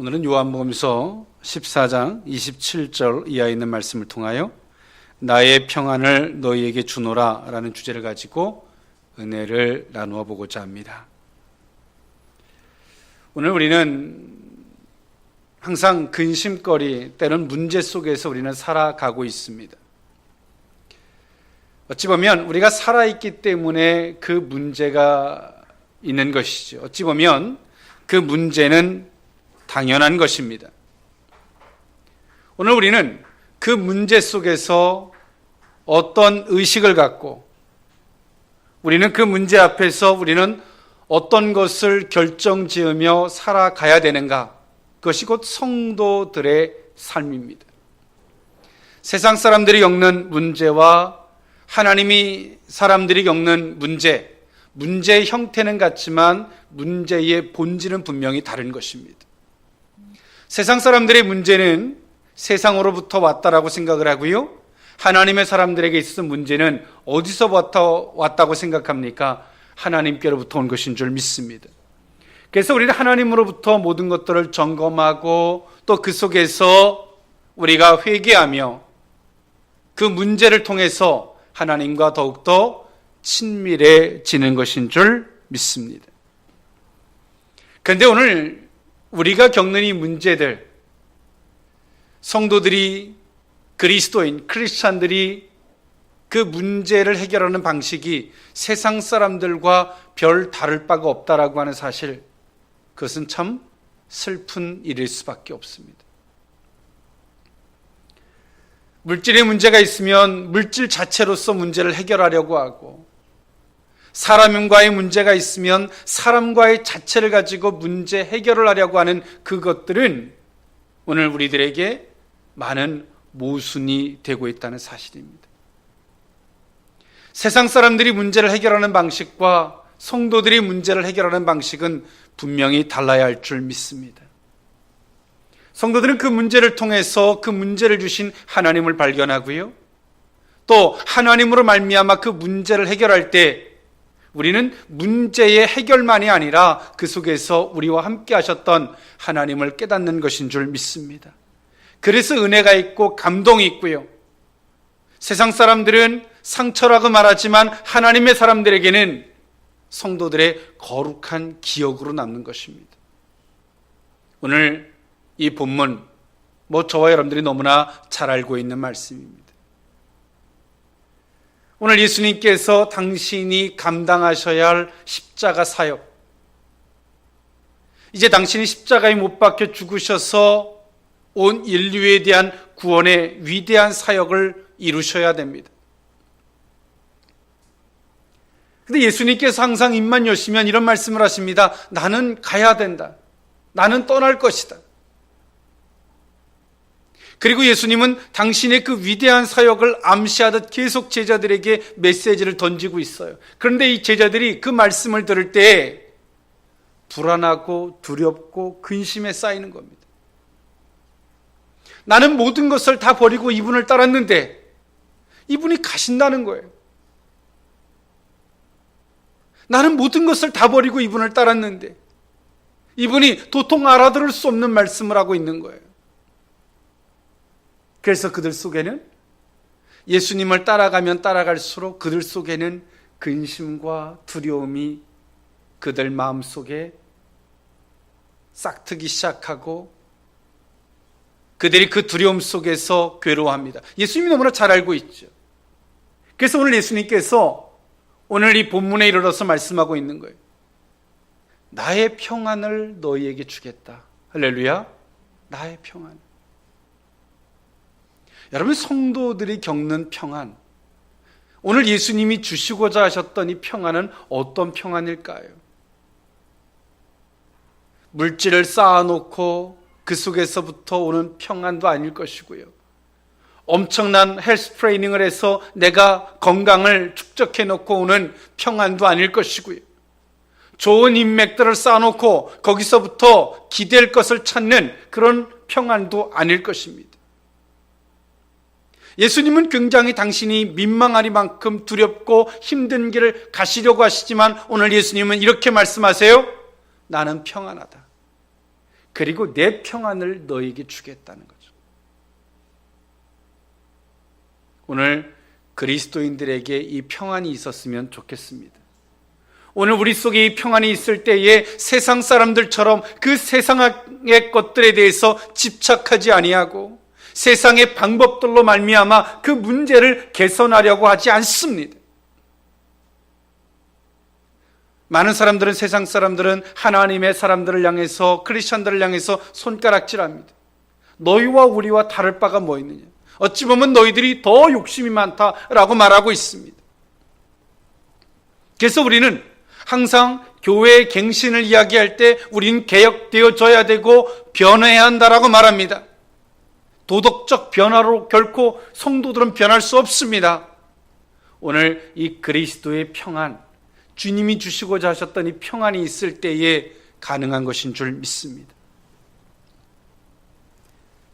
오늘은 요한복음서 14장 27절 이하에 있는 말씀을 통하여 나의 평안을 너희에게 주노라 라는 주제를 가지고 은혜를 나누어 보고자 합니다. 오늘 우리는 항상 근심거리, 때론 문제 속에서 우리는 살아가고 있습니다. 어찌 보면 우리가 살아있기 때문에 그 문제가 있는 것이죠. 어찌 보면 그 문제는 당연한 것입니다. 오늘 우리는 그 문제 속에서 어떤 의식을 갖고 우리는 그 문제 앞에서 우리는 어떤 것을 결정지으며 살아가야 되는가? 그것이 곧 성도들의 삶입니다. 세상 사람들이 겪는 문제와 하나님이 사람들이 겪는 문제의 형태는 같지만 문제의 본질은 분명히 다른 것입니다. 세상 사람들의 문제는 세상으로부터 왔다라고 생각을 하고요. 하나님의 사람들에게 있어서 문제는 어디서부터 왔다고 생각합니까? 하나님께로부터 온 것인 줄 믿습니다. 그래서 우리는 하나님으로부터 모든 것들을 점검하고 또 그 속에서 우리가 회개하며 그 문제를 통해서 하나님과 더욱더 친밀해지는 것인 줄 믿습니다. 그런데 오늘 우리가 겪는 이 문제들, 성도들이, 그리스도인, 크리스찬들이 그 문제를 해결하는 방식이 세상 사람들과 별 다를 바가 없다라고 하는 사실, 그것은 참 슬픈 일일 수밖에 없습니다. 물질의 문제가 있으면 물질 자체로서 문제를 해결하려고 하고, 사람과의 문제가 있으면 사람과의 자체를 가지고 문제 해결을 하려고 하는 그것들은 오늘 우리들에게 많은 모순이 되고 있다는 사실입니다. 세상 사람들이 문제를 해결하는 방식과 성도들이 문제를 해결하는 방식은 분명히 달라야 할 줄 믿습니다. 성도들은 그 문제를 통해서 그 문제를 주신 하나님을 발견하고요. 또 하나님으로 말미암아 그 문제를 해결할 때 우리는 문제의 해결만이 아니라 그 속에서 우리와 함께 하셨던 하나님을 깨닫는 것인 줄 믿습니다. 그래서 은혜가 있고 감동이 있고요. 세상 사람들은 상처라고 말하지만 하나님의 사람들에게는 성도들의 거룩한 기억으로 남는 것입니다. 오늘 이 본문, 저와 여러분들이 너무나 잘 알고 있는 말씀입니다. 오늘 예수님께서 당신이 감당하셔야 할 십자가 사역, 이제 당신이 십자가에 못 박혀 죽으셔서 온 인류에 대한 구원의 위대한 사역을 이루셔야 됩니다. 근데 예수님께서 항상 입만 여시면 이런 말씀을 하십니다. 나는 가야 된다. 나는 떠날 것이다. 그리고 예수님은 당신의 그 위대한 사역을 암시하듯 계속 제자들에게 메시지를 던지고 있어요. 그런데 이 제자들이 그 말씀을 들을 때 불안하고 두렵고 근심에 쌓이는 겁니다. 나는 모든 것을 다 버리고 이분을 따랐는데 이분이 가신다는 거예요. 나는 모든 것을 다 버리고 이분을 따랐는데 이분이 도통 알아들을 수 없는 말씀을 하고 있는 거예요. 그래서 그들 속에는 예수님을 따라가면 따라갈수록 그들 속에는 근심과 두려움이 그들 마음속에 싹트기 시작하고 그들이 그 두려움 속에서 괴로워합니다. 예수님이 너무나 잘 알고 있죠. 그래서 오늘 예수님께서 오늘 이 본문에 이르러서 말씀하고 있는 거예요. 나의 평안을 너희에게 주겠다. 할렐루야. 나의 평안. 여러분, 성도들이 겪는 평안, 오늘 예수님이 주시고자 하셨던 이 평안은 어떤 평안일까요? 물질을 쌓아놓고 그 속에서부터 오는 평안도 아닐 것이고요. 엄청난 헬스 트레이닝을 해서 내가 건강을 축적해놓고 오는 평안도 아닐 것이고요. 좋은 인맥들을 쌓아놓고 거기서부터 기댈 것을 찾는 그런 평안도 아닐 것입니다. 예수님은 굉장히 당신이 민망하리만큼 두렵고 힘든 길을 가시려고 하시지만 오늘 예수님은 이렇게 말씀하세요. 나는 평안하다. 그리고 내 평안을 너에게 주겠다는 거죠. 오늘 그리스도인들에게 이 평안이 있었으면 좋겠습니다. 오늘 우리 속에 이 평안이 있을 때에 세상 사람들처럼 그 세상의 것들에 대해서 집착하지 아니하고 세상의 방법들로 말미암아 그 문제를 개선하려고 하지 않습니다. 많은 사람들은, 세상 사람들은 하나님의 사람들을 향해서, 크리스천들을 향해서 손가락질합니다. 너희와 우리와 다를 바가 뭐 있느냐? 어찌 보면 너희들이 더 욕심이 많다라고 말하고 있습니다. 그래서 우리는 항상 교회의 갱신을 이야기할 때 우린 개혁되어져야 되고 변해야 한다라고 말합니다. 도덕적 변화로 결코 성도들은 변할 수 없습니다. 오늘 이 그리스도의 평안, 주님이 주시고자 하셨던 이 평안이 있을 때에 가능한 것인 줄 믿습니다.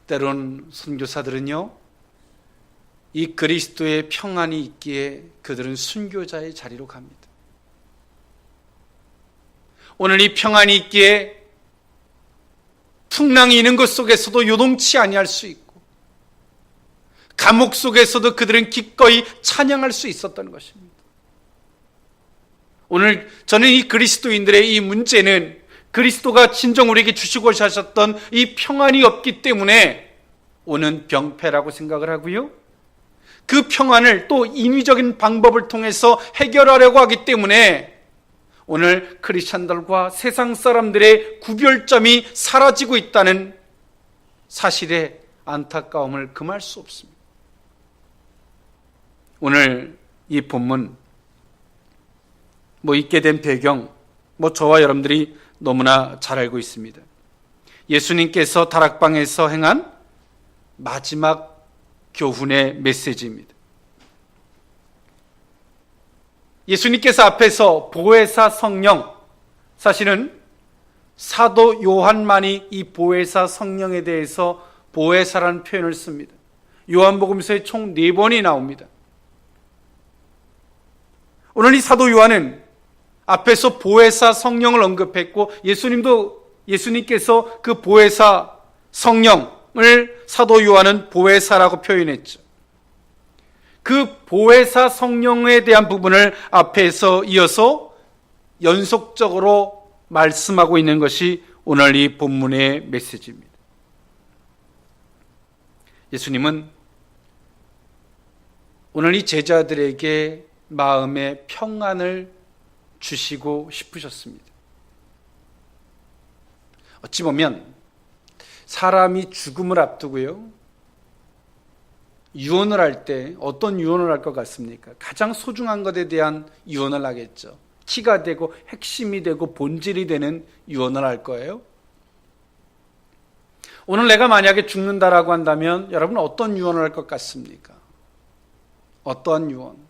때론 선교사들은요, 이 그리스도의 평안이 있기에 그들은 순교자의 자리로 갑니다. 오늘 이 평안이 있기에 풍랑이 있는 것 속에서도 요동치 아니할 수 있고, 감옥 속에서도 그들은 기꺼이 찬양할 수 있었던 것입니다. 오늘 저는 이 그리스도인들의 이 문제는 그리스도가 진정 우리에게 주시고자 하셨던 이 평안이 없기 때문에 오는 병폐라고 생각을 하고요, 그 평안을 또 인위적인 방법을 통해서 해결하려고 하기 때문에 오늘 크리스찬들과 세상 사람들의 구별점이 사라지고 있다는 사실에 안타까움을 금할 수 없습니다. 오늘 이 본문 있게 된 배경, 저와 여러분들이 너무나 잘 알고 있습니다. 예수님께서 다락방에서 행한 마지막 교훈의 메시지입니다. 예수님께서 앞에서 보혜사 성령, 사실은 사도 요한만이 이 보혜사 성령에 대해서 보혜사라는 표현을 씁니다. 요한복음서에 총 4번이 나옵니다. 오늘 이 사도 요한은 앞에서 보혜사 성령을 언급했고, 예수님께서 그 보혜사 성령을 사도 요한은 보혜사라고 표현했죠. 그 보혜사 성령에 대한 부분을 앞에서 이어서 연속적으로 말씀하고 있는 것이 오늘 이 본문의 메시지입니다. 예수님은 오늘 이 제자들에게 마음의 평안을 주시고 싶으셨습니다. 어찌 보면 사람이 죽음을 앞두고요, 유언을 할 때 어떤 유언을 할 것 같습니까? 가장 소중한 것에 대한 유언을 하겠죠. 키가 되고 핵심이 되고 본질이 되는 유언을 할 거예요. 오늘 내가 만약에 죽는다라고 한다면 여러분 어떤 유언을 할 것 같습니까? 어떠한 유언?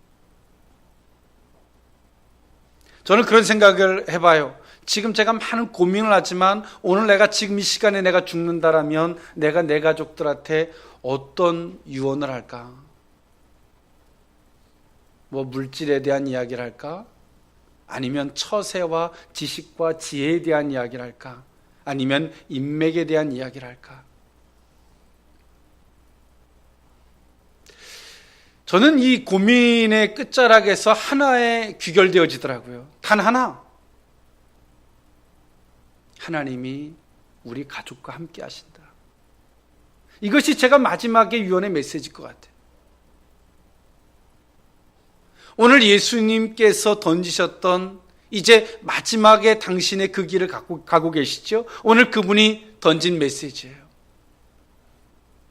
저는 그런 생각을 해봐요. 지금 제가 많은 고민을 하지만 오늘 내가 지금 이 시간에 내가 죽는다라면 내가 내 가족들한테 어떤 유언을 할까? 물질에 대한 이야기를 할까? 아니면 처세와 지식과 지혜에 대한 이야기를 할까? 아니면 인맥에 대한 이야기를 할까? 저는 이 고민의 끝자락에서 하나에 귀결되어지더라고요. 단 하나. 하나님이 우리 가족과 함께 하신다. 이것이 제가 마지막에 유언의 메시지일 것 같아요. 오늘 예수님께서 던지셨던 이제 마지막에 당신의 그 길을 가고 계시죠? 오늘 그분이 던진 메시지예요.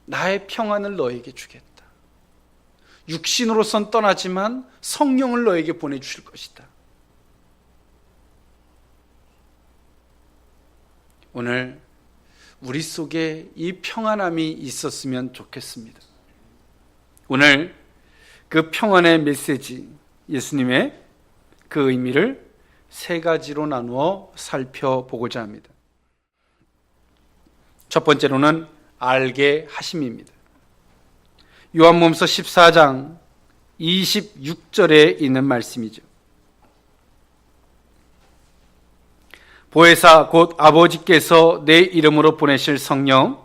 나의 평안을 너에게 주겠다. 육신으로선 떠나지만 성령을 너에게 보내주실 것이다. 오늘 우리 속에 이 평안함이 있었으면 좋겠습니다. 오늘 그 평안의 메시지, 예수님의 그 의미를 3가지로 나누어 살펴보고자 합니다. 첫 번째로는 알게 하심입니다. 요한복음서 14장 26절에 있는 말씀이죠. 보혜사 곧 아버지께서 내 이름으로 보내실 성령,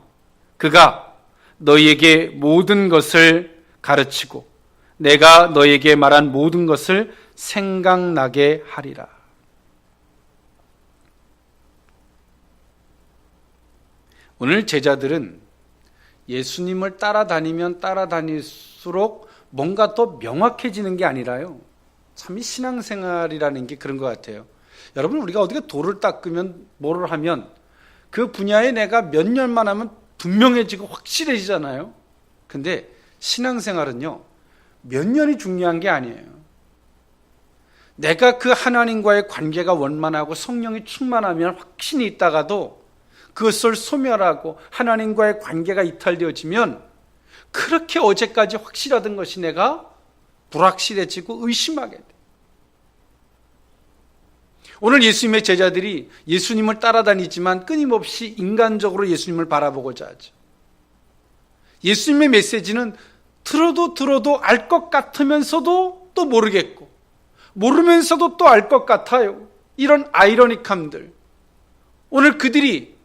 그가 너희에게 모든 것을 가르치고 내가 너희에게 말한 모든 것을 생각나게 하리라. 오늘 제자들은 예수님을 따라다니면 따라다닐수록 뭔가 더 명확해지는 게 아니라요, 참 이 신앙생활이라는 게 그런 것 같아요. 여러분, 우리가 어떻게 돌을 닦으면 뭐를 하면 그 분야에 내가 몇 년만 하면 분명해지고 확실해지잖아요. 근데 신앙생활은요, 몇 년이 중요한 게 아니에요. 내가 그 하나님과의 관계가 원만하고 성령이 충만하면 확신이 있다가도 그것을 소멸하고 하나님과의 관계가 이탈되어지면 그렇게 어제까지 확실하던 것이 내가 불확실해지고 의심하게 돼. 오늘 예수님의 제자들이 예수님을 따라다니지만 끊임없이 인간적으로 예수님을 바라보고자 하죠. 예수님의 메시지는 들어도 알 것 같으면서도 또 모르겠고, 모르면서도 또 알 것 같아요. 이런 아이러닉함들. 오늘 그들이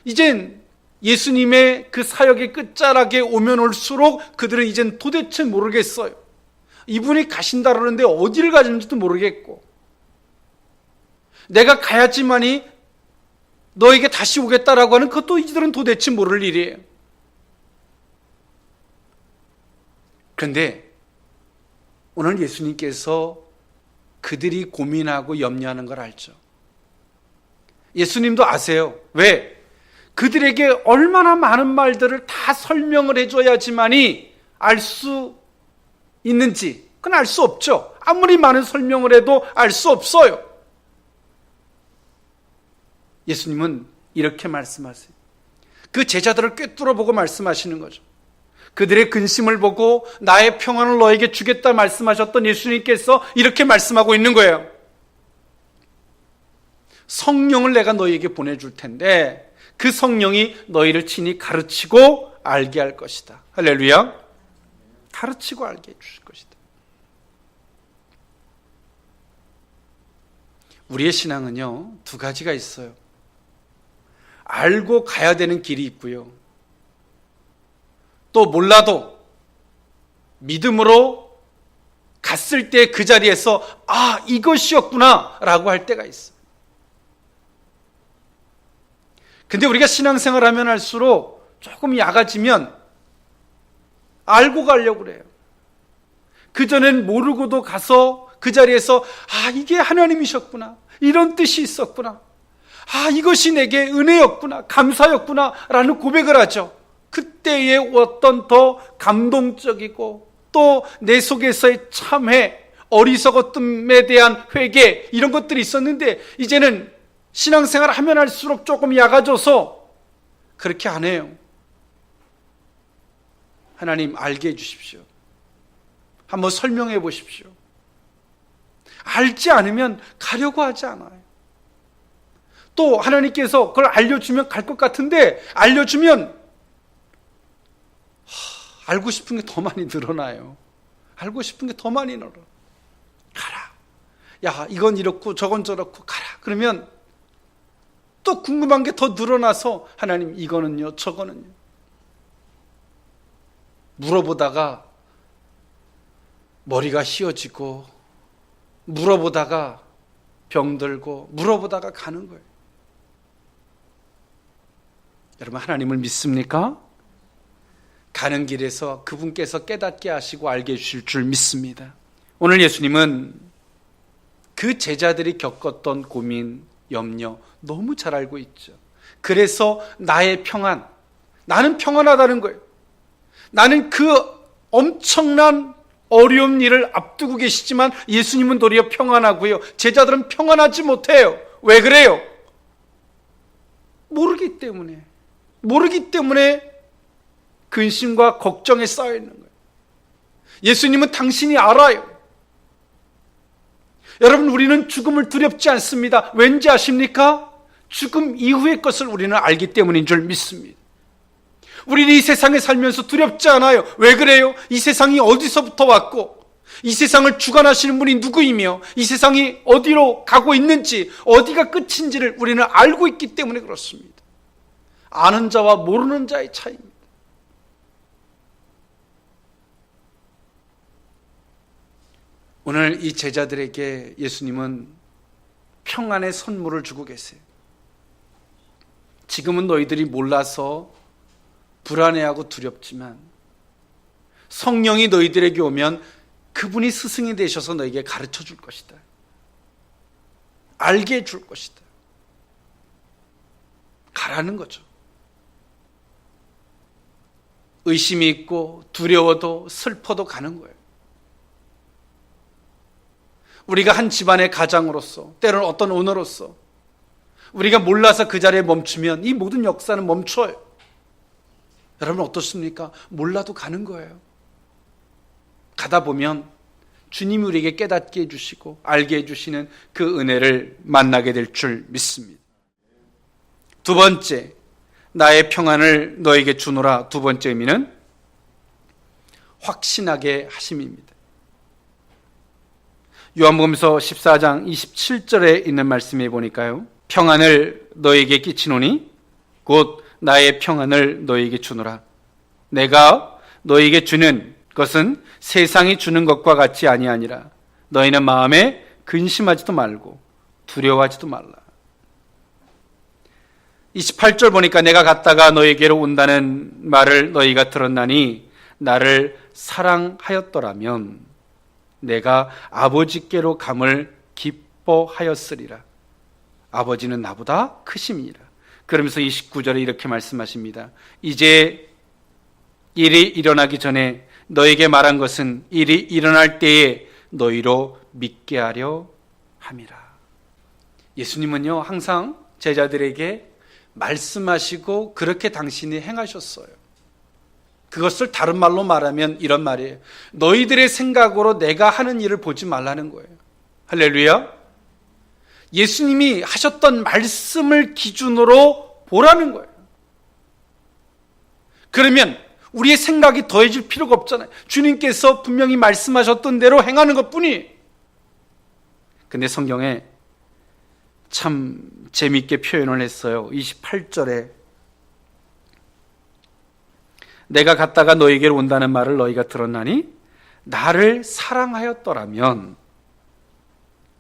이젠 예수님의 그 사역의 끝자락에 오면 올수록 그들은 이젠 도대체 모르겠어요. 이분이 가신다 그러는데 어디를 가는지도 모르겠고, 내가 가야지만이 너에게 다시 오겠다라고 하는 그것도 이들은 도대체 모를 일이에요. 그런데 오늘 예수님께서 그들이 고민하고 염려하는 걸 알죠. 예수님도 아세요. 왜? 그들에게 얼마나 많은 말들을 다 설명을 해줘야지만이 알 수 있는지, 그건 알 수 없죠. 아무리 많은 설명을 해도 알 수 없어요. 예수님은 이렇게 말씀하세요. 그 제자들을 꿰뚫어보고 말씀하시는 거죠. 그들의 근심을 보고 나의 평안을 너에게 주겠다 말씀하셨던 예수님께서 이렇게 말씀하고 있는 거예요. 성령을 내가 너희에게 보내줄 텐데 그 성령이 너희를 친히 가르치고 알게 할 것이다. 할렐루야. 가르치고 알게 해주실 것이다. 우리의 신앙은요, 두 가지가 있어요. 알고 가야 되는 길이 있고요, 또 몰라도 믿음으로 갔을 때 그 자리에서 아, 이것이었구나 라고 할 때가 있어. 근데 우리가 신앙생활 하면 할수록 조금 약아지면 알고 가려고 그래요. 그전엔 모르고도 가서 그 자리에서 아, 이게 하나님이셨구나, 이런 뜻이 있었구나, 아, 이것이 내게 은혜였구나, 감사였구나 라는 고백을 하죠. 그때의 어떤 더 감동적이고 또 내 속에서의 참회, 어리석었음에 대한 회개, 이런 것들이 있었는데 이제는 신앙생활 하면 할수록 조금 약아져서 그렇게 안 해요. 하나님 알게 해주십시오. 한번 설명해 보십시오. 알지 않으면 가려고 하지 않아요. 또 하나님께서 그걸 알려주면 갈 것 같은데 알려주면 알고 싶은 게 더 많이 늘어나요. 알고 싶은 게 더 많이 늘어. 가라. 야, 이건 이렇고 저건 저렇고 가라. 그러면 또 궁금한 게 더 늘어나서 하나님 이거는요, 저거는요. 물어보다가 머리가 휘어지고, 물어보다가 병들고, 물어보다가 가는 거예요. 여러분, 하나님을 믿습니까? 가는 길에서 그분께서 깨닫게 하시고 알게 해주실 줄 믿습니다. 오늘 예수님은 그 제자들이 겪었던 고민, 염려 너무 잘 알고 있죠. 그래서 나의 평안, 나는 평안하다는 거예요. 나는 그 엄청난 어려운 일을 앞두고 계시지만 예수님은 도리어 평안하고요, 제자들은 평안하지 못해요. 왜 그래요? 모르기 때문에 근심과 걱정에 쌓여 있는 거예요. 예수님은 당신이 알아요. 여러분, 우리는 죽음을 두렵지 않습니다. 왠지 아십니까? 죽음 이후의 것을 우리는 알기 때문인 줄 믿습니다. 우리는 이 세상에 살면서 두렵지 않아요. 왜 그래요? 이 세상이 어디서부터 왔고 이 세상을 주관하시는 분이 누구이며 이 세상이 어디로 가고 있는지, 어디가 끝인지를 우리는 알고 있기 때문에 그렇습니다. 아는 자와 모르는 자의 차이입니다. 오늘 이 제자들에게 예수님은 평안의 선물을 주고 계세요. 지금은 너희들이 몰라서 불안해하고 두렵지만 성령이 너희들에게 오면 그분이 스승이 되셔서 너에게 가르쳐 줄 것이다. 알게 해줄 것이다. 가라는 거죠. 의심이 있고 두려워도 슬퍼도 가는 거예요. 우리가 한 집안의 가장으로서, 때로는 어떤 오너로서 우리가 몰라서 그 자리에 멈추면 이 모든 역사는 멈춰요. 여러분 어떻습니까? 몰라도 가는 거예요. 가다 보면 주님이 우리에게 깨닫게 해주시고 알게 해주시는 그 은혜를 만나게 될 줄 믿습니다. 두 번째, 나의 평안을 너에게 주노라. 두 번째 의미는 확신하게 하심입니다. 요한복음서 14장 27절에 있는 말씀에 보니까요, 평안을 너에게 끼치노니 곧 나의 평안을 너에게 주노라. 내가 너에게 주는 것은 세상이 주는 것과 같이 아니하니라. 너희는 마음에 근심하지도 말고 두려워하지도 말라. 28절 보니까 내가 갔다가 너에게로 온다는 말을 너희가 들었나니 나를 사랑하였더라면 내가 아버지께로 감을 기뻐하였으리라. 아버지는 나보다 크심이라. 그러면서 29절에 이렇게 말씀하십니다. 이제 일이 일어나기 전에 너에게 말한 것은 일이 일어날 때에 너희로 믿게 하려 함이라. 예수님은요, 항상 제자들에게 말씀하시고 그렇게 당신이 행하셨어요. 그것을 다른 말로 말하면 이런 말이에요. 너희들의 생각으로 내가 하는 일을 보지 말라는 거예요. 할렐루야. 예수님이 하셨던 말씀을 기준으로 보라는 거예요. 그러면 우리의 생각이 더해질 필요가 없잖아요. 주님께서 분명히 말씀하셨던 대로 행하는 것뿐이. 근데 성경에 참 재미있게 표현을 했어요. 28절에 내가 갔다가 너희에게로 온다는 말을 너희가 들었나니 나를 사랑하였더라면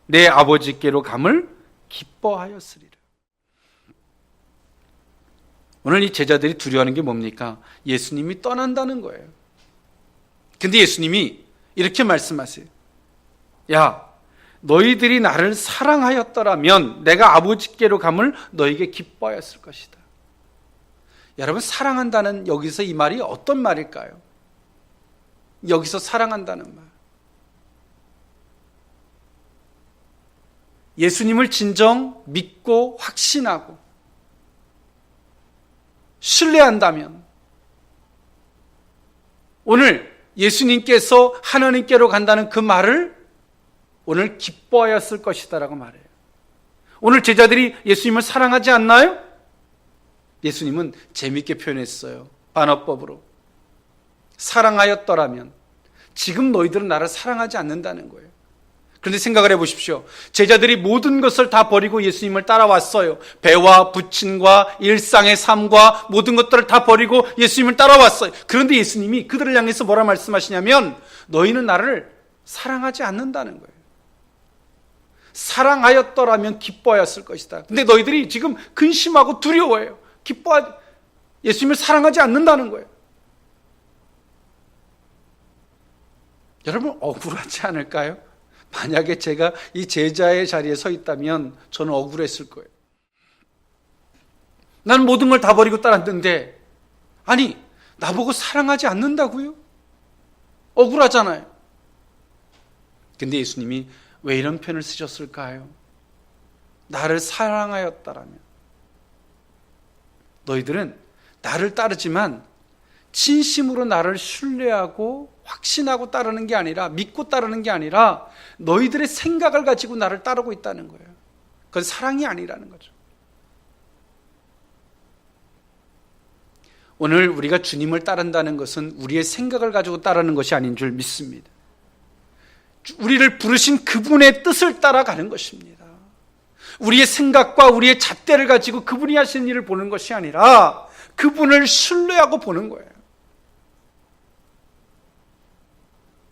내 아버지께로 감을 기뻐하였으리라. 오늘 이 제자들이 두려워하는 게 뭡니까? 예수님이 떠난다는 거예요. 근데 예수님이 이렇게 말씀하세요. 야, 너희들이 나를 사랑하였더라면 내가 아버지께로 감을 너희에게 기뻐하였을 것이다. 여러분, 사랑한다는 여기서 이 말이 어떤 말일까요? 여기서 사랑한다는 말, 예수님을 진정 믿고 확신하고 신뢰한다면 오늘 예수님께서 하나님께로 간다는 그 말을 오늘 기뻐하였을 것이다라고 말해요. 오늘 제자들이 예수님을 사랑하지 않나요? 예수님은 재미있게 표현했어요. 반어법으로. 사랑하였더라면, 지금 너희들은 나를 사랑하지 않는다는 거예요. 그런데 생각을 해보십시오. 제자들이 모든 것을 다 버리고 예수님을 따라왔어요. 배와 부친과 일상의 삶과 모든 것들을 다 버리고 예수님을 따라왔어요. 그런데 예수님이 그들을 향해서 뭐라 말씀하시냐면 너희는 나를 사랑하지 않는다는 거예요. 사랑하였더라면 기뻐하였을 것이다. 근데 너희들이 지금 근심하고 두려워해요. 예수님을 사랑하지 않는다는 거예요. 여러분, 억울하지 않을까요? 만약에 제가 이 제자의 자리에 서 있다면 저는 억울했을 거예요. 나는 모든 걸 다 버리고 따랐는데, 아니, 나보고 사랑하지 않는다고요? 억울하잖아요. 근데 예수님이 왜 이런 표현을 쓰셨을까요? 나를 사랑하였다라면, 너희들은 나를 따르지만 진심으로 나를 신뢰하고 확신하고 따르는 게 아니라, 믿고 따르는 게 아니라 너희들의 생각을 가지고 나를 따르고 있다는 거예요. 그건 사랑이 아니라는 거죠. 오늘 우리가 주님을 따른다는 것은 우리의 생각을 가지고 따르는 것이 아닌 줄 믿습니다. 우리를 부르신 그분의 뜻을 따라가는 것입니다. 우리의 생각과 우리의 잣대를 가지고 그분이 하시는 일을 보는 것이 아니라 그분을 신뢰하고 보는 거예요.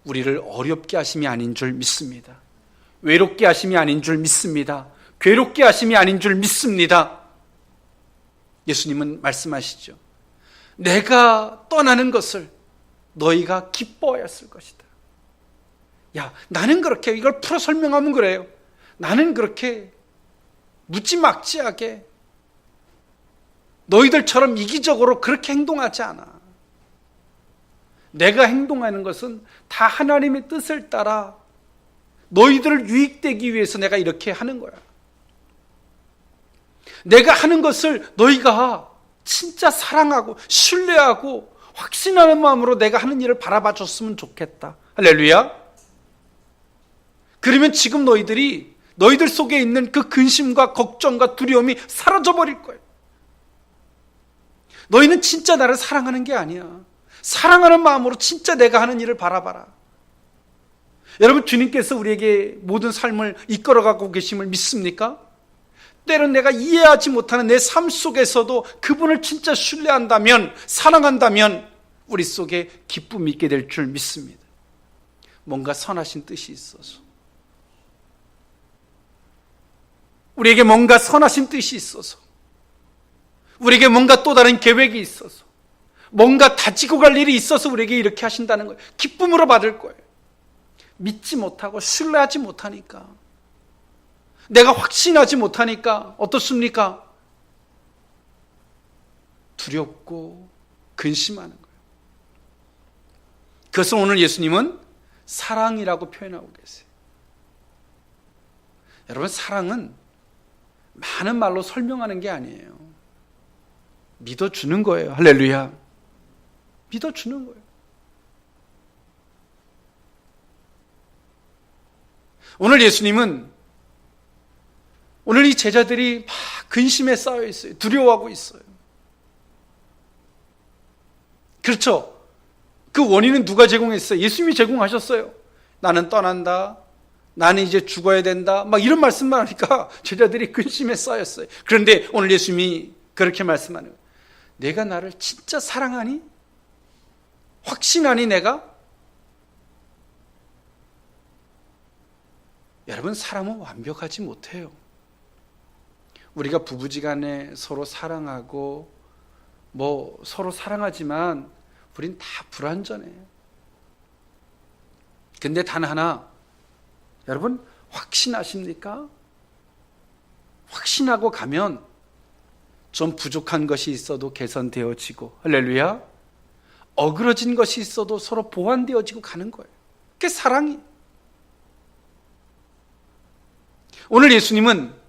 우리를 어렵게 하심이 아닌 줄 믿습니다. 외롭게 하심이 아닌 줄 믿습니다. 괴롭게 하심이 아닌 줄 믿습니다. 예수님은 말씀하시죠. 내가 떠나는 것을 너희가 기뻐하였을 것이다. 야, 나는 그렇게 이걸 풀어 설명하면 그래요. 나는 그렇게 무지막지하게 너희들처럼 이기적으로 그렇게 행동하지 않아. 내가 행동하는 것은 다 하나님의 뜻을 따라 너희들을 유익되기 위해서 내가 이렇게 하는 거야. 내가 하는 것을 너희가 진짜 사랑하고 신뢰하고 확신하는 마음으로 내가 하는 일을 바라봐 줬으면 좋겠다. 할렐루야. 그러면 지금 너희들 속에 있는 그 근심과 걱정과 두려움이 사라져 버릴 거예요. 너희는 진짜 나를 사랑하는 게 아니야. 사랑하는 마음으로 진짜 내가 하는 일을 바라봐라. 여러분, 주님께서 우리에게 모든 삶을 이끌어가고 계심을 믿습니까? 때론 내가 이해하지 못하는 내 삶 속에서도 그분을 진짜 신뢰한다면, 사랑한다면 우리 속에 기쁨이 있게 될 줄 믿습니다. 뭔가 선하신 뜻이 있어서, 우리에게 뭔가 선하신 뜻이 있어서, 우리에게 뭔가 또 다른 계획이 있어서, 뭔가 다지고 갈 일이 있어서 우리에게 이렇게 하신다는 거예요. 기쁨으로 받을 거예요. 믿지 못하고 신뢰하지 못하니까, 내가 확신하지 못하니까 어떻습니까? 두렵고 근심하는 거예요. 그래서 오늘 예수님은 사랑이라고 표현하고 계세요. 여러분, 사랑은 많은 말로 설명하는 게 아니에요. 믿어주는 거예요. 할렐루야. 믿어주는 거예요. 오늘 예수님은, 오늘 이 제자들이 막 근심에 쌓여 있어요. 두려워하고 있어요. 그렇죠? 그 원인은 누가 제공했어요? 예수님이 제공하셨어요. 나는 떠난다. 나는 이제 죽어야 된다. 막 이런 말씀만 하니까 제자들이 근심에 쌓였어요. 그런데 오늘 예수님이 그렇게 말씀하는 거예요. 내가 나를 진짜 사랑하니? 확신하니 내가? 여러분, 사람은 완벽하지 못해요. 우리가 부부지간에 서로 사랑하고 서로 사랑하지만 우린 다 불완전해요. 근데 단 하나, 여러분 확신하십니까? 확신하고 가면 좀 부족한 것이 있어도 개선되어지고, 할렐루야, 어그러진 것이 있어도 서로 보완되어지고 가는 거예요. 그게 사랑이. 오늘 예수님은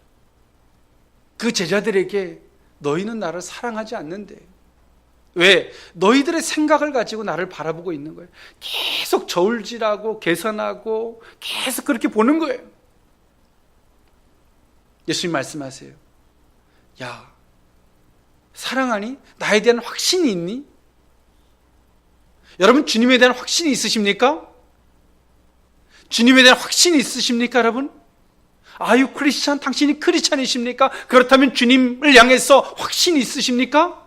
그 제자들에게 너희는 나를 사랑하지 않는데, 왜? 너희들의 생각을 가지고 나를 바라보고 있는 거예요. 계속 저울질하고 개선하고 계속 그렇게 보는 거예요. 예수님 말씀하세요. 야, 사랑하니? 나에 대한 확신이 있니? 여러분, 주님에 대한 확신이 있으십니까? 주님에 대한 확신이 있으십니까, 여러분? 아유, 크리스찬, 당신이 크리스찬이십니까? 그렇다면 주님을 향해서 확신이 있으십니까?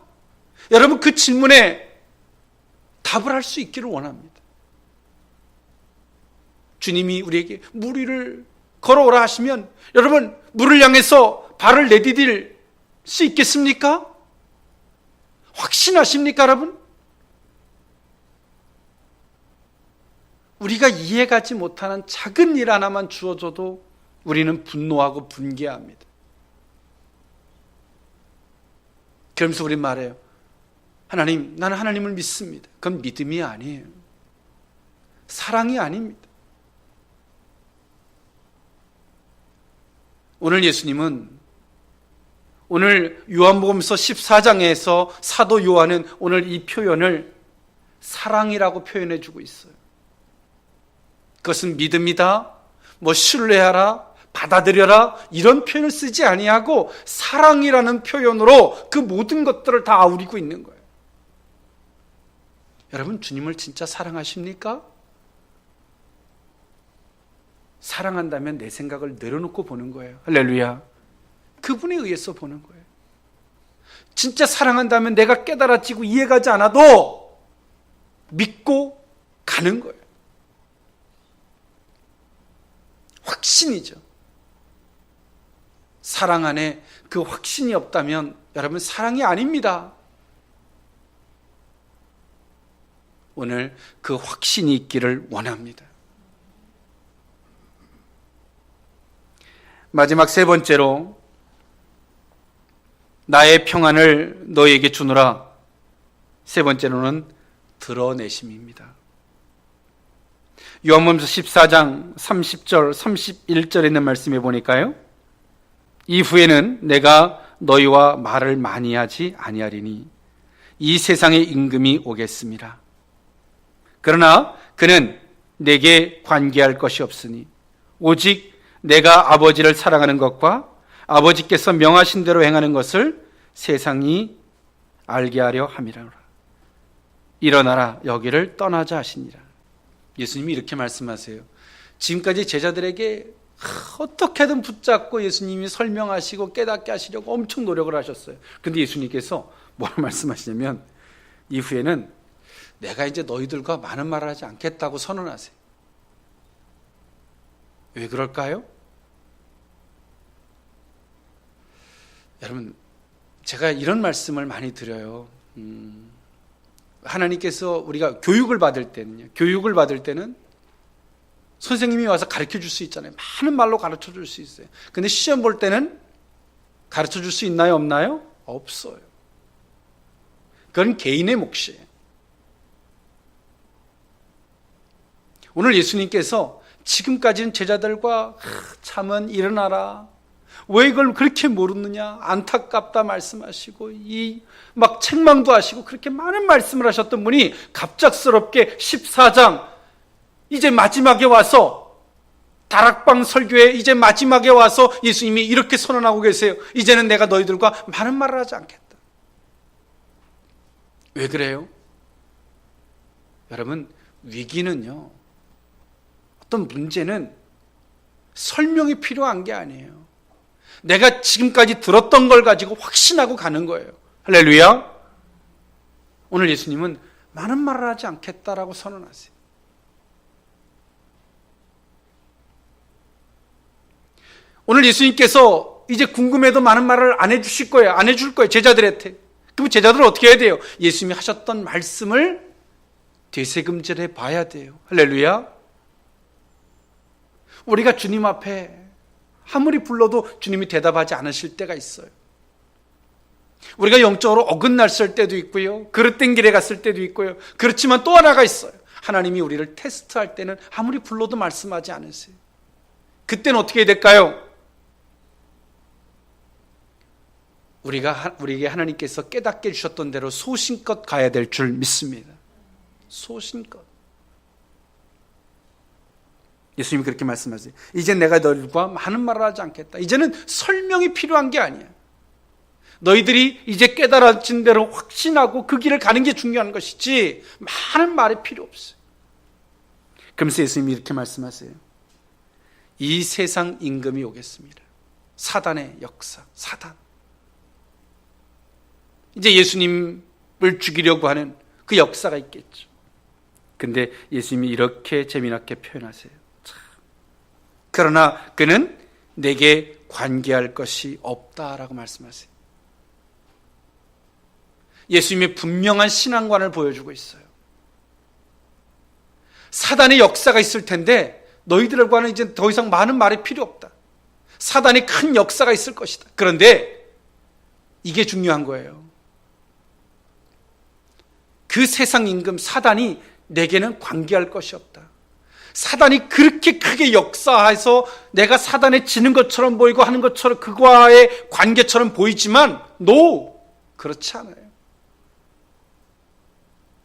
여러분, 그 질문에 답을 할 수 있기를 원합니다. 주님이 우리에게 물 위를 걸어오라 하시면 여러분, 물을 향해서 발을 내디딜 수 있겠습니까? 확신하십니까, 여러분? 우리가 이해가지 못하는 작은 일 하나만 주어져도 우리는 분노하고 분개합니다. 그러면서 우리는 말해요. 하나님, 나는 하나님을 믿습니다. 그건 믿음이 아니에요. 사랑이 아닙니다. 오늘 예수님은, 오늘 요한복음서 14장에서 사도 요한은 오늘 이 표현을 사랑이라고 표현해 주고 있어요. 그것은 믿음이다, 신뢰하라, 받아들여라, 이런 표현을 쓰지 아니하고 사랑이라는 표현으로 그 모든 것들을 다 아우리고 있는 거예요. 여러분, 주님을 진짜 사랑하십니까? 사랑한다면 내 생각을 내려놓고 보는 거예요. 할렐루야. 그분에 의해서 보는 거예요. 진짜 사랑한다면 내가 깨달아지고 이해가지 않아도 믿고 가는 거예요. 확신이죠. 사랑 안에 그 확신이 없다면 여러분 사랑이 아닙니다. 오늘 그 확신이 있기를 원합니다. 마지막 세 번째로 나의 평안을 너에게 주노라. 세 번째로는 드러내심입니다. 요한복음 14장 30절 31절에 있는 말씀에 보니까요, 이후에는 내가 너희와 말을 많이 하지 아니하리니 이 세상의 임금이 오겠습니다. 그러나 그는 내게 관계할 것이 없으니 오직 내가 아버지를 사랑하는 것과 아버지께서 명하신 대로 행하는 것을 세상이 알게 하려 함이라. 일어나라 여기를 떠나자 하시니라. 예수님이 이렇게 말씀하세요. 지금까지 제자들에게 어떻게든 붙잡고 예수님이 설명하시고 깨닫게 하시려고 엄청 노력을 하셨어요. 그런데 예수님께서 뭐라 말씀하시냐면 이후에는 내가 이제 너희들과 많은 말을 하지 않겠다고 선언하세요. 왜 그럴까요? 여러분, 제가 이런 말씀을 많이 드려요. 하나님께서 우리가 교육을 받을 때는 선생님이 와서 가르쳐 줄 수 있잖아요. 많은 말로 가르쳐 줄 수 있어요. 근데 시험 볼 때는 가르쳐 줄 수 있나요? 없나요? 없어요. 그건 개인의 몫이에요. 오늘 예수님께서 지금까지는 제자들과 참은 일어나라. 왜 이걸 그렇게 모르느냐? 안타깝다 말씀하시고 막 책망도 하시고 그렇게 많은 말씀을 하셨던 분이 갑작스럽게 14장 이제 마지막에 와서 다락방 설교에 이제 마지막에 와서 예수님이 이렇게 선언하고 계세요. 이제는 내가 너희들과 많은 말을 하지 않겠다. 왜 그래요? 여러분, 위기는요, 어떤 문제는 설명이 필요한 게 아니에요. 내가 지금까지 들었던 걸 가지고 확신하고 가는 거예요. 할렐루야. 오늘 예수님은 많은 말을 하지 않겠다라고 선언하세요. 오늘 예수님께서 이제 궁금해도 많은 말을 안 해주실 거예요. 안 해줄 거예요. 제자들한테. 그럼 제자들은 어떻게 해야 돼요? 예수님이 하셨던 말씀을 되새김질해 봐야 돼요. 할렐루야. 우리가 주님 앞에 아무리 불러도 주님이 대답하지 않으실 때가 있어요. 우리가 영적으로 어긋났을 때도 있고요. 그릇된 길에 갔을 때도 있고요. 그렇지만 또 하나가 있어요. 하나님이 우리를 테스트할 때는 아무리 불러도 말씀하지 않으세요. 그때는 어떻게 해야 될까요? 우리에게 하나님께서 깨닫게 해주셨던 대로 소신껏 가야 될 줄 믿습니다. 소신껏. 예수님이 그렇게 말씀하세요. 이제 내가 너희들과 많은 말을 하지 않겠다. 이제는 설명이 필요한 게 아니야. 너희들이 이제 깨달아진 대로 확신하고 그 길을 가는 게 중요한 것이지 많은 말이 필요 없어요. 그러면서 예수님이 이렇게 말씀하세요. 이 세상 임금이 오겠습니다. 사단의 역사, 사단. 이제 예수님을 죽이려고 하는 그 역사가 있겠죠. 근데 예수님이 이렇게 재미나게 표현하세요. 그러나 그는 내게 관계할 것이 없다라고 말씀하세요. 예수님의 분명한 신앙관을 보여주고 있어요. 사단의 역사가 있을 텐데 너희들과는 이제 더 이상 많은 말이 필요 없다. 사단의 큰 역사가 있을 것이다. 그런데 이게 중요한 거예요. 그 세상 임금 사단이 내게는 관계할 것이 없다. 사단이 그렇게 크게 역사해서 내가 사단에 지는 것처럼 보이고 하는 것처럼 그와의 관계처럼 보이지만 그렇지 않아요.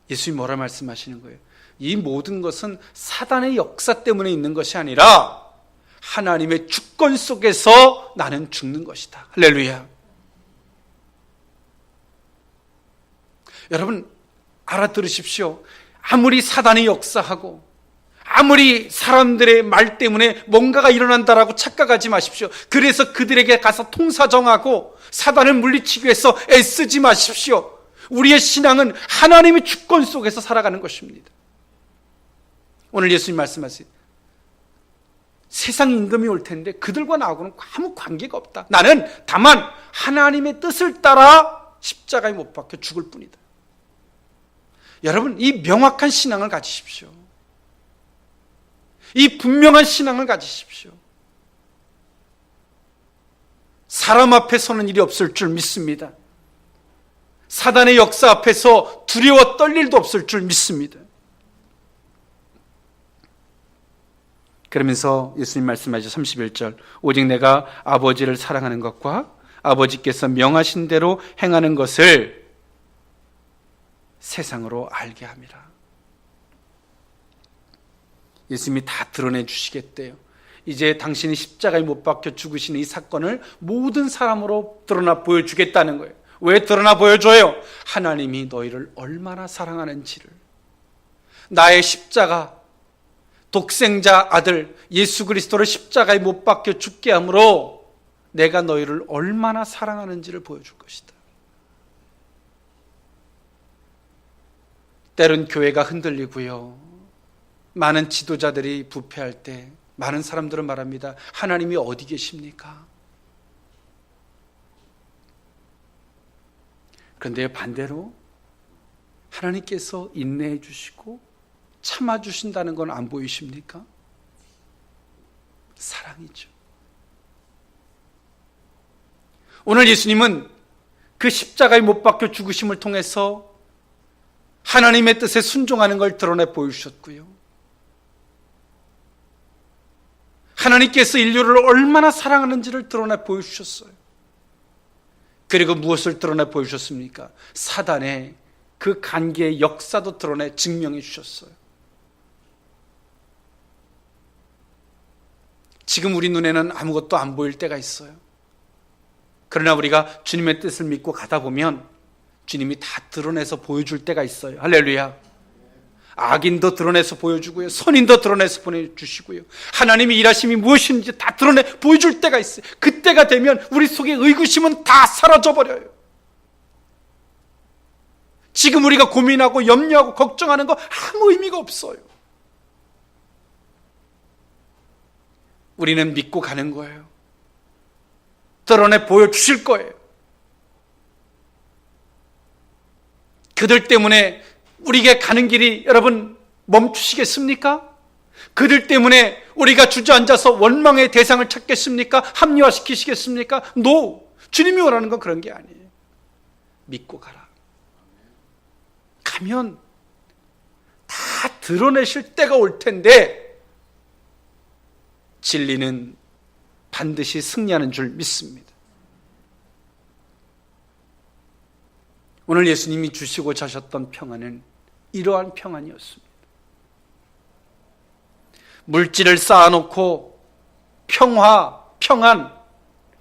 예수님이 뭐라 말씀하시는 거예요? 이 모든 것은 사단의 역사 때문에 있는 것이 아니라 하나님의 주권 속에서 나는 죽는 것이다. 할렐루야. 여러분 알아들으십시오. 아무리 사단이 역사하고 아무리 사람들의 말 때문에 뭔가가 일어난다라고 착각하지 마십시오. 그래서 그들에게 가서 통사정하고 사단을 물리치기 위해서 애쓰지 마십시오. 우리의 신앙은 하나님의 주권 속에서 살아가는 것입니다. 오늘 예수님 말씀하세요. 세상 임금이 올 텐데 그들과 나하고는 아무 관계가 없다. 나는 다만 하나님의 뜻을 따라 십자가에 못 박혀 죽을 뿐이다. 여러분, 이 명확한 신앙을 가지십시오. 이 분명한 신앙을 가지십시오. 사람 앞에 서는 일이 없을 줄 믿습니다. 사단의 역사 앞에서 두려워 떨 일도 없을 줄 믿습니다. 그러면서 예수님 말씀하시죠. 31절. 오직 내가 아버지를 사랑하는 것과 아버지께서 명하신 대로 행하는 것을 세상으로 알게 함이라. 예수님이 다 드러내 주시겠대요. 이제 당신이 십자가에 못 박혀 죽으시는 이 사건을 모든 사람으로 드러나 보여주겠다는 거예요. 왜 드러나 보여줘요? 하나님이 너희를 얼마나 사랑하는지를. 나의 십자가, 독생자 아들 예수 그리스도를 십자가에 못 박혀 죽게 함으로 내가 너희를 얼마나 사랑하는지를 보여줄 것이다. 때론 교회가 흔들리고요, 많은 지도자들이 부패할 때 많은 사람들은 말합니다. 하나님이 어디 계십니까? 그런데 반대로 하나님께서 인내해 주시고 참아 주신다는 건 안 보이십니까? 사랑이죠. 오늘 예수님은 그 십자가에 못 박혀 죽으심을 통해서 하나님의 뜻에 순종하는 걸 드러내 보여주셨고요, 하나님께서 인류를 얼마나 사랑하는지를 드러내 보여주셨어요. 그리고 무엇을 드러내 보여주셨습니까? 사단의 그 관계의 역사도 드러내 증명해 주셨어요. 지금 우리 눈에는 아무것도 안 보일 때가 있어요. 그러나 우리가 주님의 뜻을 믿고 가다 보면 주님이 다 드러내서 보여줄 때가 있어요. 할렐루야. 악인도 드러내서 보여주고요, 선인도 드러내서 보내주시고요, 하나님의 일하심이 무엇인지 다 드러내 보여줄 때가 있어요. 그때가 되면 우리 속의 의구심은 다 사라져버려요. 지금 우리가 고민하고 염려하고 걱정하는 거 아무 의미가 없어요. 우리는 믿고 가는 거예요. 드러내 보여주실 거예요. 그들 때문에 우리에게 가는 길이 여러분 멈추시겠습니까? 그들 때문에 우리가 주저앉아서 원망의 대상을 찾겠습니까? 합리화시키시겠습니까? No! 주님이 원하는 건 그런 게 아니에요. 믿고 가라. 가면 다 드러내실 때가 올 텐데 진리는 반드시 승리하는 줄 믿습니다. 오늘 예수님이 주시고자 하셨던 평안은 이러한 평안이었습니다. 물질을 쌓아놓고 평안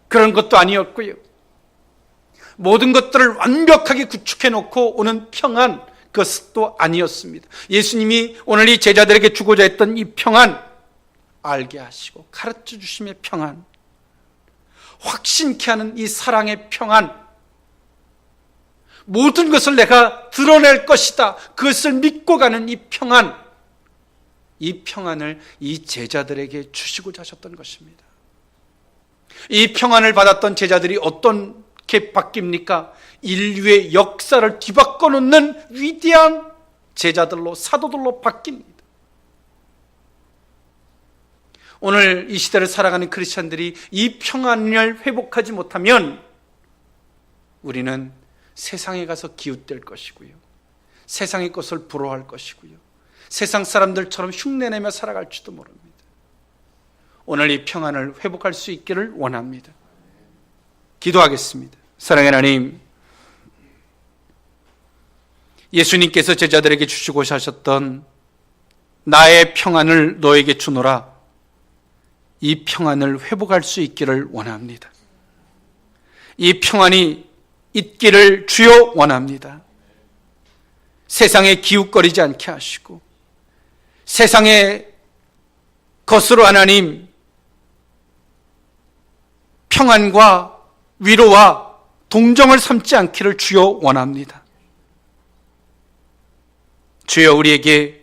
그런 것도 아니었고요, 모든 것들을 완벽하게 구축해놓고 오는 평안, 그것도 아니었습니다. 예수님이 오늘 이 제자들에게 주고자 했던 이 평안, 알게 하시고 가르쳐 주심의 평안, 확신케 하는 이 사랑의 평안, 모든 것을 내가 드러낼 것이다, 그것을 믿고 가는 이 평안, 이 평안을 이 제자들에게 주시고자 하셨던 것입니다. 이 평안을 받았던 제자들이 어떻게 바뀝니까? 인류의 역사를 뒤바꿔 놓는 위대한 제자들로, 사도들로 바뀝니다. 오늘 이 시대를 살아가는 크리스찬들이 이 평안을 회복하지 못하면 우리는 세상에 가서 기웃될 것이고요, 세상의 것을 부러워할 것이고요, 세상 사람들처럼 흉내내며 살아갈지도 모릅니다. 오늘 이 평안을 회복할 수 있기를 원합니다. 기도하겠습니다. 사랑의 하나님, 예수님께서 제자들에게 주시고자 하셨던 나의 평안을 너에게 주노라, 이 평안을 회복할 수 있기를 원합니다. 이 평안이 있기를 주여 원합니다. 세상에 기웃거리지 않게 하시고 세상의 것으로 하나님 평안과 위로와 동정을 삼지 않기를 주여 원합니다. 주여 우리에게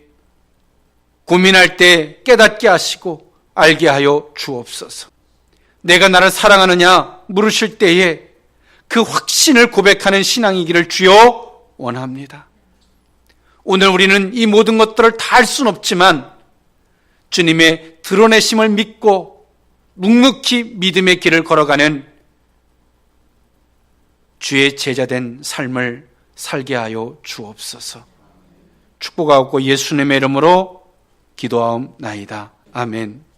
고민할 때 깨닫게 하시고 알게 하여 주옵소서. 내가 나를 사랑하느냐 물으실 때에 그 확신을 고백하는 신앙이기를 주여 원합니다. 오늘 우리는 이 모든 것들을 다 할 수는 없지만 주님의 드러내심을 믿고 묵묵히 믿음의 길을 걸어가는 주의 제자된 삶을 살게 하여 주옵소서. 축복하옵고 예수님의 이름으로 기도하옵나이다. 아멘.